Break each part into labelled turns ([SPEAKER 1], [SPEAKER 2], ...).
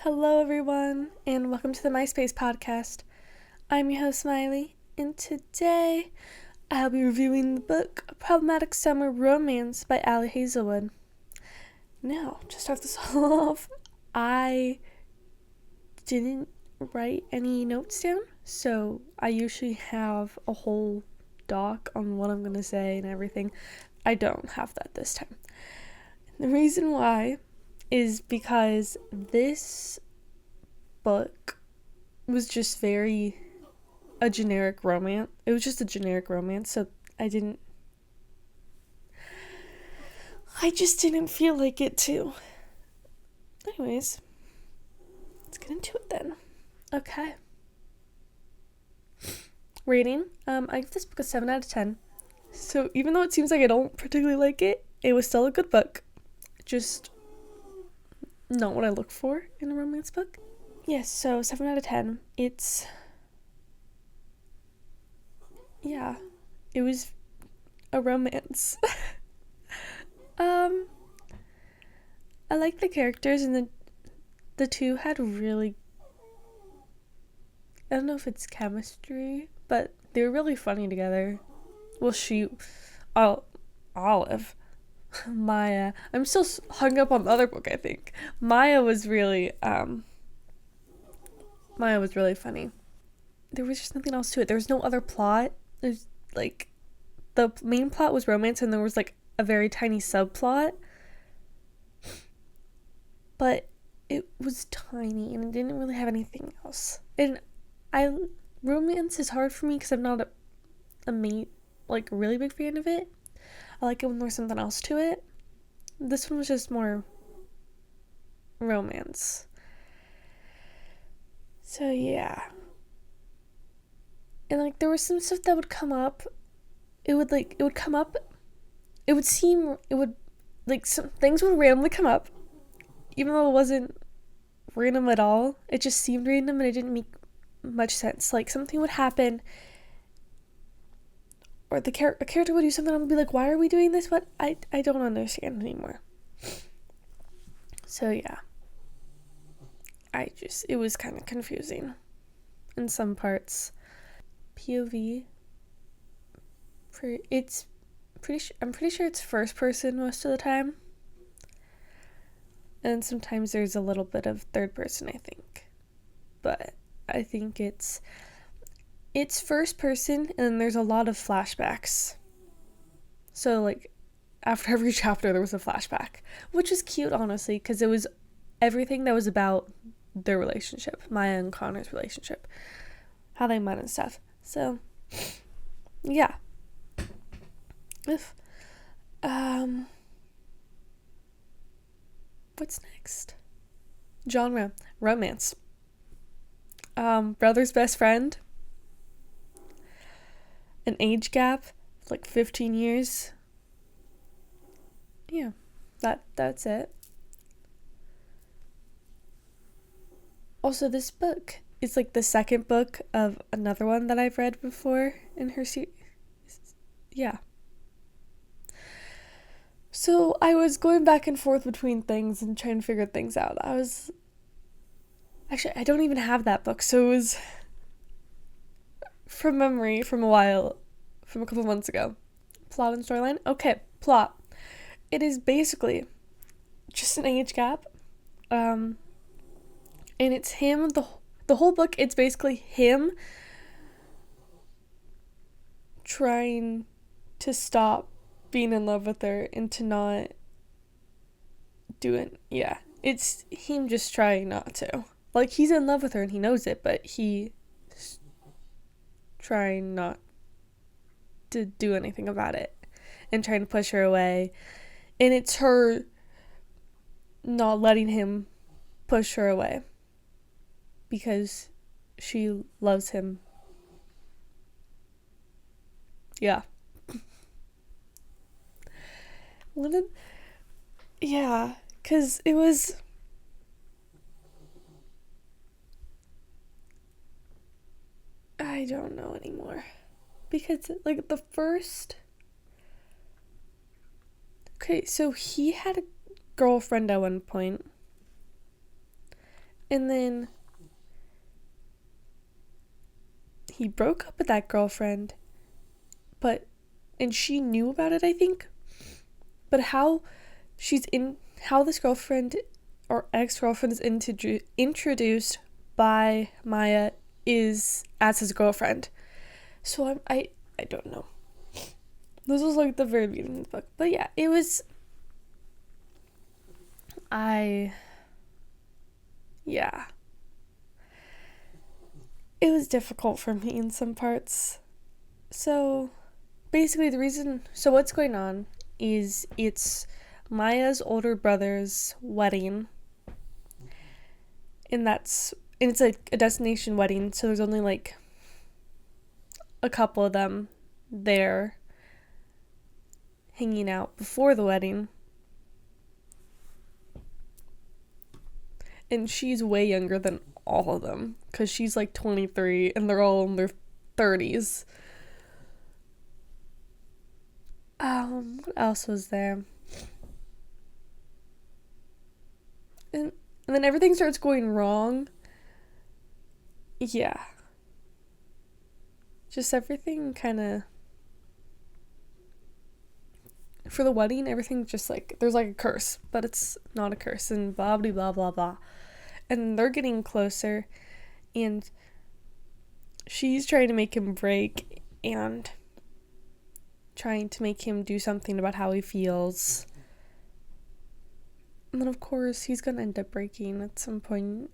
[SPEAKER 1] Hello, everyone, and welcome to the MySpace podcast. I'm your host, Smiley, and today I'll be reviewing the book A Problematic Summer Romance by Hazelwood. Now, to start this all off, I didn't write any notes down, so I usually have a whole doc on what I'm going to say and everything. I don't have that this time. The reason why is because this book was just a generic romance. It was just a generic romance, so I just didn't feel like it too. Anyways, let's get into it then. Okay. Rating. I give this book a 7 out of 10. So even though it seems like I don't particularly like it, it was still a good book. Just not what I look for in a romance book. Yes, so 7 out of 10. It was a romance. I like the characters, and the two had really, I don't know if it's chemistry, but they were really funny together. Well, Olive, Maya. I'm still hung up on the other book, I think. Maya was really funny. There was just nothing else to it. There was no other plot. It was like, the main plot was romance, and there was like a very tiny subplot. But it was tiny, and it didn't really have anything else. And romance is hard for me because I'm not a really big fan of it. I like it when there's something else to it. This one was just more romance. So yeah. And like there was some stuff that would come up. Some things would randomly come up. Even though it wasn't random at all, it just seemed random and it didn't make much sense. Like something would happen, or a character would do something, and I would be like, why are we doing this? But I don't understand anymore. So yeah. It was kind of confusing in some parts. POV. I'm pretty sure it's first person most of the time. And sometimes there's a little bit of third person, I think. But I think it's first person, and then there's a lot of flashbacks. So like after every chapter there was a flashback, which is cute, honestly, because it was everything that was about their relationship, Maya and Connor's relationship, how they met and stuff. So yeah. What's next? Genre, romance. Brother's best friend. An age gap, like 15 years. Yeah, that's it. Also, this book is like the second book of another one that I've read before in her series. Yeah. So I was going back and forth between things and trying to figure things out. I don't even have that book, so it was from memory from a couple months ago. Plot and storyline? Okay, plot. It is basically just an age gap. And it's him, the whole book, it's basically him trying to stop being in love with her and to not do it. Yeah, it's him just trying not to. Like, he's in love with her and he knows it, but he's trying not to do anything about it and trying to push her away. And it's her not letting him push her away because she loves him. Yeah. Yeah, because it was... I don't know anymore. Because, like, the first... Okay, so he had a girlfriend at one point. And then he broke up with that girlfriend, and she knew about it, I think. But how this girlfriend or ex-girlfriend is introduced by Maya is as his girlfriend. So I don't know. This was like the very beginning of the book. But yeah, it was it was difficult for me in some parts. So basically what's going on is it's Maya's older brother's wedding, and it's like a destination wedding, so there's only like a couple of them there hanging out before the wedding. And she's way younger than all of them, because she's like 23 and they're all in their 30s. What else was there? And then everything starts going wrong. Yeah. Just everything kind of... For the wedding, everything just like... There's like a curse, but it's not a curse, and blah, blah, blah, blah, blah. And they're getting closer, and she's trying to make him break and trying to make him do something about how he feels. And then, of course, he's gonna end up breaking at some point.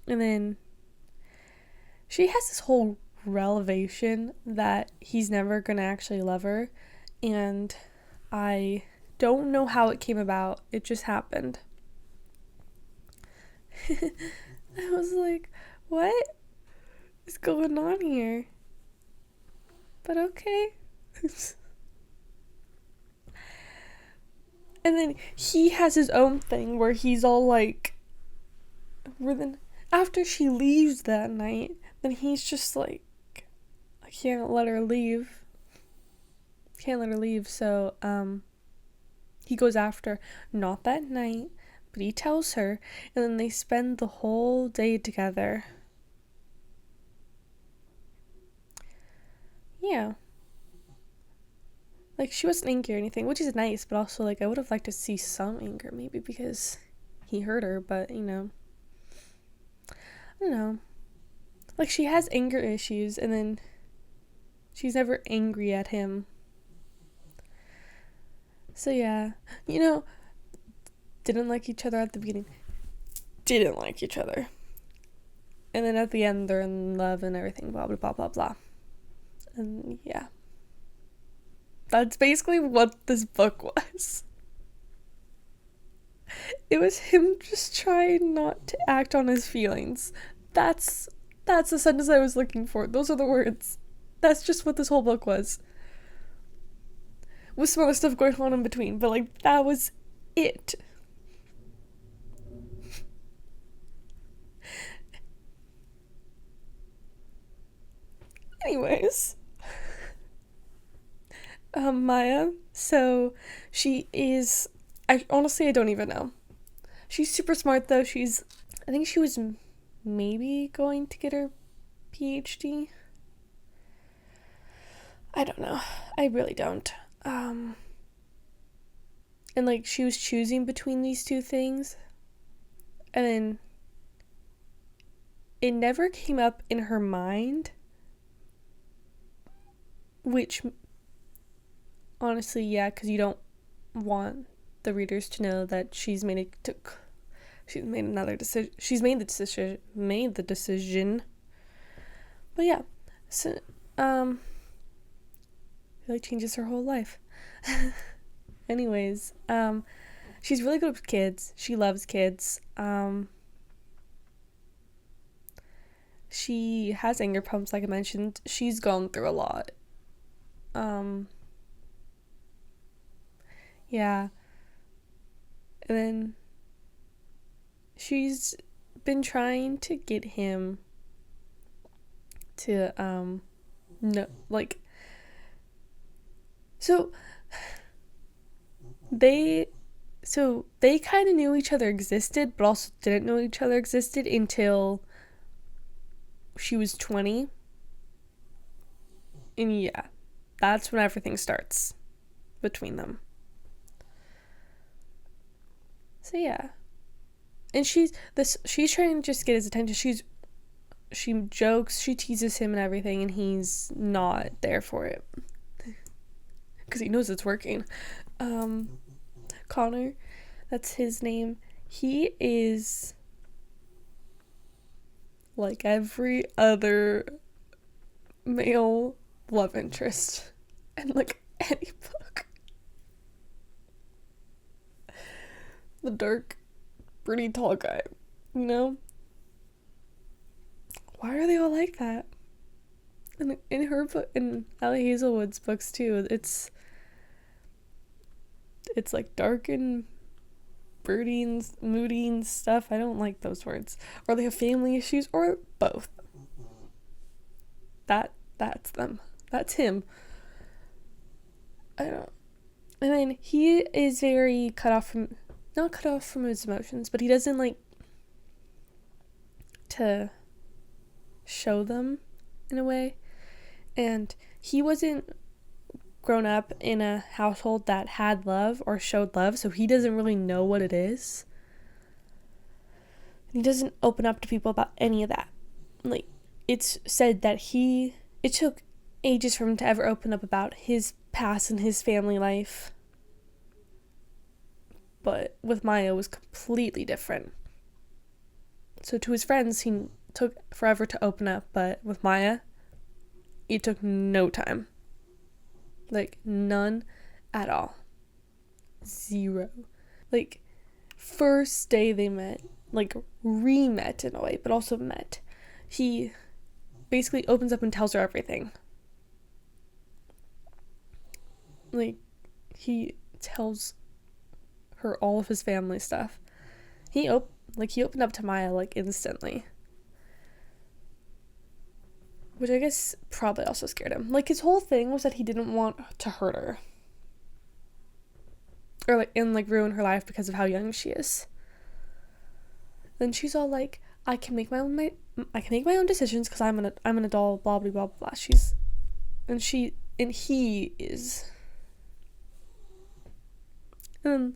[SPEAKER 1] And then she has this whole revelation that he's never gonna actually love her, and I don't know how it came about. It just happened. I was like, what is going on here? But okay. And then he has his own thing where he's all like, after she leaves that night, then he's just like, I can't let her leave. So he goes after, not that night, but he tells her, and then they spend the whole day together. Yeah. Like, she wasn't angry or anything, which is nice, but also, like, I would have liked to see some anger, maybe because he hurt her, but, I don't know. Like, she has anger issues, and then she's never angry at him. So, yeah. Didn't like each other at the beginning. Didn't like each other. And then at the end, they're in love and everything, blah, blah, blah, blah, blah. And, yeah. That's basically what this book was. It was him just trying not to act on his feelings. That's the sentence I was looking for. Those are the words. That's just what this whole book was. With some other stuff going on in between, but, like, that was it. Anyways. Maya, so she is... I don't even know. She's super smart, though. I think she was maybe going to get her PhD. I don't know. I really don't. And, like, she was choosing between these two things. And then it never came up in her mind. Which, honestly, yeah, because you don't want the readers to know that she's made the decision. But yeah, so it like changes her whole life. Anyways, she's really good with kids. She loves kids. She has anger problems, like I mentioned. She's gone through a lot. Yeah. And then she's been trying to get him to no, like, so they so they kind of knew each other existed, but also didn't know each other existed until she was 20. And yeah, that's when everything starts between them. So yeah. And she's trying to just get his attention. She jokes, she teases him and everything, and he's not there for it. Because he knows it's working. Connor, that's his name. He is like every other male love interest in like any book. The dark, pretty tall guy, you know? Why are they all like that? And in her book, in Allie Hazelwood's books too, it's like dark and broody and moody and stuff. I don't like those words. Or they have family issues, or both. That's them. That's him. I don't. And then he is very not cut off from his emotions, but he doesn't like to show them in a way. And he wasn't grown up in a household that had love or showed love, so he doesn't really know what it is. And he doesn't open up to people about any of that. Like, it's said that it took ages for him to ever open up about his past and his family life. But with Maya, it was completely different. So to his friends, he took forever to open up, but with Maya, it took no time. Like, none at all. 0. Like, first day they met, like, re-met in a way, but also met. He basically opens up and tells her everything. Like, he tells her all of his family stuff. He opened up to Maya, like, instantly. Which I guess probably also scared him. Like, his whole thing was that he didn't want to hurt her. Or, like, and, like, ruin her life because of how young she is. Then she's all like, I can make my own decisions because I'm an adult, blah, blah, blah, blah. And he is. And,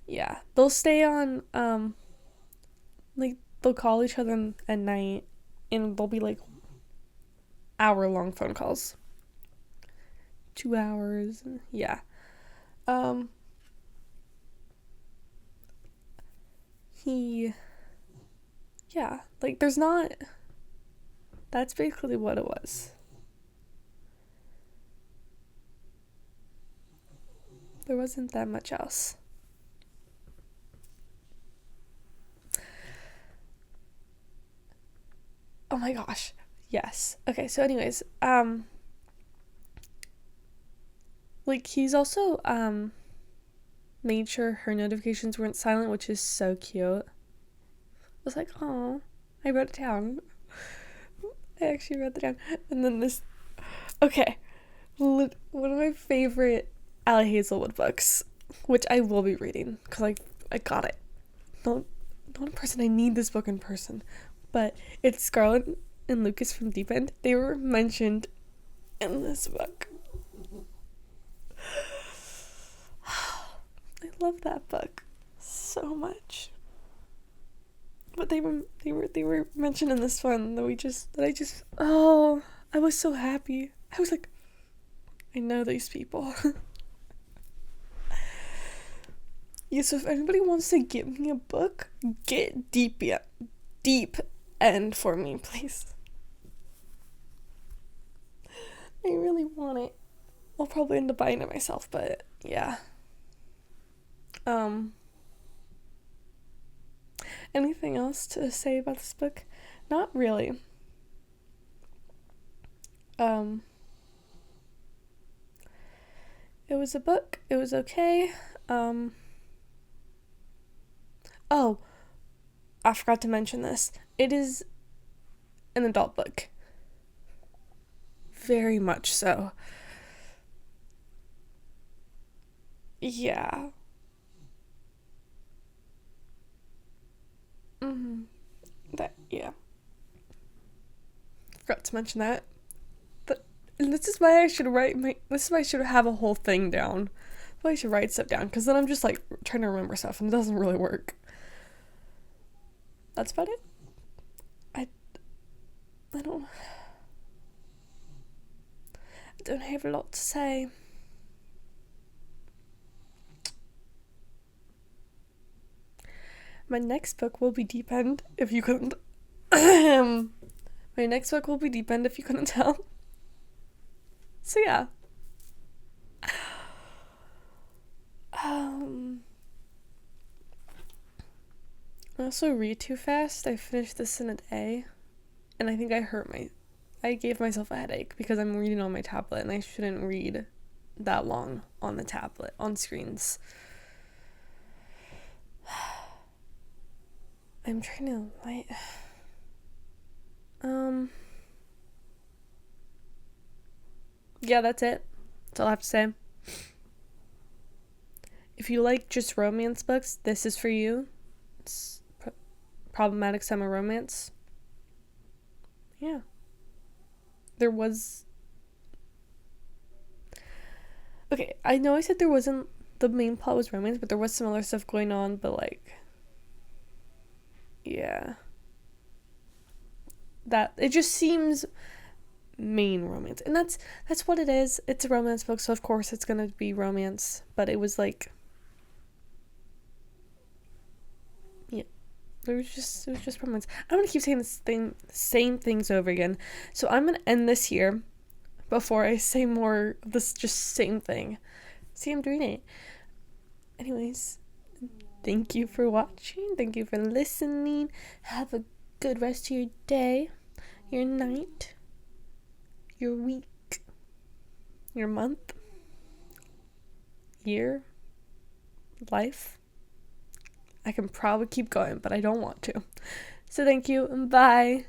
[SPEAKER 1] yeah. They'll stay on, like, they'll call each other at night, and they'll be, like, hour-long phone calls. 2 hours. Yeah. Yeah, like, that's basically what it was. There wasn't that much else. Oh my gosh. Yes. Okay, so anyways, like, he's also, made sure her notifications weren't silent, which is so cute. I was like, oh, I wrote it down. I actually wrote that down. And then okay, one of my favorite Allie Hazelwood books, which I will be reading, because I got it. Not in person, I need this book in person. But it's Scarlett and Lucas from Deep End. They were mentioned in this book. I love that book so much. But they were mentioned in this one I was so happy. I was like, I know these people. Yeah, so if anybody wants to give me a book, get Deep End for me, please. I really want it. I'll probably end up buying it myself, but yeah. Anything else to say about this book? Not really. It was a book. It was okay. Oh, I forgot to mention this. It is an adult book. Very much so. Yeah. forgot to mention that. And this is why I should this is why I should have a whole thing down. That's why I should write stuff down, because then I'm just like trying to remember stuff and it doesn't really work. That's about it. I don't have a lot to say. My next book will be Deep End, if you couldn't. My next book will be Deep End, if you couldn't tell. So yeah. I also read too fast. I finished this in a day, and I think I gave myself a headache because I'm reading on my tablet, and I shouldn't read that long on the tablet, on screens. I'm trying to light. Yeah, that's it. That's all I have to say. If you like just romance books, this is for you. It's problematic summer romance. Yeah. Okay, I know I said there wasn't, the main plot was romance, but there was some other stuff going on, but like, yeah. That, it just seems main romance. And that's what it is. It's a romance book, so of course it's gonna be romance, but it was like, yeah. It was just romance. I don't want to keep saying the same things over again. So I'm gonna end this here before I say more of this just same thing. See, I'm doing it. Anyways, thank you for watching. Thank you for listening. Have a good rest of your day, your night, your week, your month, year, life. I can probably keep going, but I don't want to. So thank you and bye.